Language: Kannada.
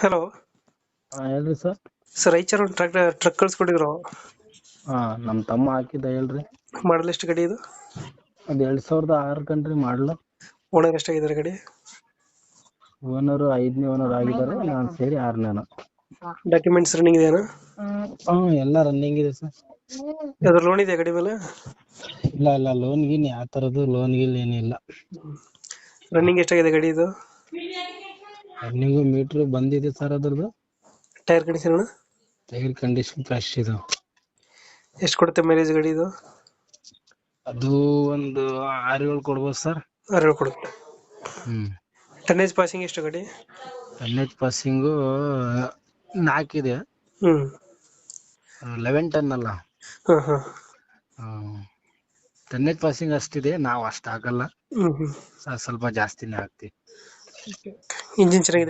ಹಲೋ ಹೇಳ್ರಿ ಸರ್. ಸರ್, ಐಚರ್ ಒಂದು ಟ್ರಕ್ ಕಳ್ಸ್ಕೊಟ್ಟಿದ್ರು. ನಮ್ಮ ತಮ್ಮ ಹಾಕಿದ್ದ ಹೇಳ್ರಿ. ಮಾಡಲ್ ಎಷ್ಟು ಗಾಡಿ ಇದು? ಅದು 2006 ಕಣ್ರಿ ಮಾಡಲು. ಓನರ್ ಎಷ್ಟಾಗಿದ್ದಾರೆ ಗಾಡಿ? ಓನರ್ 5ನೇ ಓನರ್ ಆಗಿದ್ದಾರೆ, ನಾನು ಸೇರಿ 6ನೇನು. ಡಾಕ್ಯುಮೆಂಟ್ಸ್ ರನ್ನಿಂಗ್ ಇದೆಯಾ? ಎಲ್ಲ ರನ್ನಿಂಗ್ ಇದೆ ಸರ್. ಯಾವ್ದು ಲೋನ್ ಇದೆಯಾ ಗಾಡಿ ಮೇಲೆ? ಇಲ್ಲ ಲೋನ್ ಗೀನ್ ಯಾವ ಥರದ್ದು ಲೋನ್ ಗೀನ್ ಏನಿಲ್ಲ. ರನ್ನಿಂಗ್ ಎಷ್ಟಾಗಿದೆ ಗಾಡಿ ಇದು? ರನ್ನಿಂಗು ಮೀಟ್ರ್ ಬಂದಿದೆ ಸರ್ ಅದ್ರದ್ದು. Tyre condition? Tyre condition fresh ಇದು. ಎಷ್ಟು ಕೊಡುತ್ತೆ ಮೈಲೇಜ್ ಗಾಡಿ ಇದು? ಅದು ಒಂದು 6-7 ಕೊಡ್ಬೋದು ಸರ್. 6 ಕೊಡುತ್ತೆ. ಟನ್ನೇಜ್ ಪಾಸಿಂಗ್ ಎಷ್ಟು ಗಾಡಿ? ಟನ್ನೇಜ್ ಪಾಸಿಂಗು 4 ಇದೆ. 11 ಟನ್ ಅಲ್ಲ. ಟನ್ನೇಜ್ ಪಾಸಿಂಗ್ ಅಷ್ಟಿದೆ, ನಾವು ಅಷ್ಟು ಹಾಕಲ್ಲ. ಸ್ವಲ್ಪ ಜಾಸ್ತಿನೇ ಹಾಕ್ತಿವಿ. ಇಂಜಿನ್ ಚೆನ್ನಾಗಿದೆ?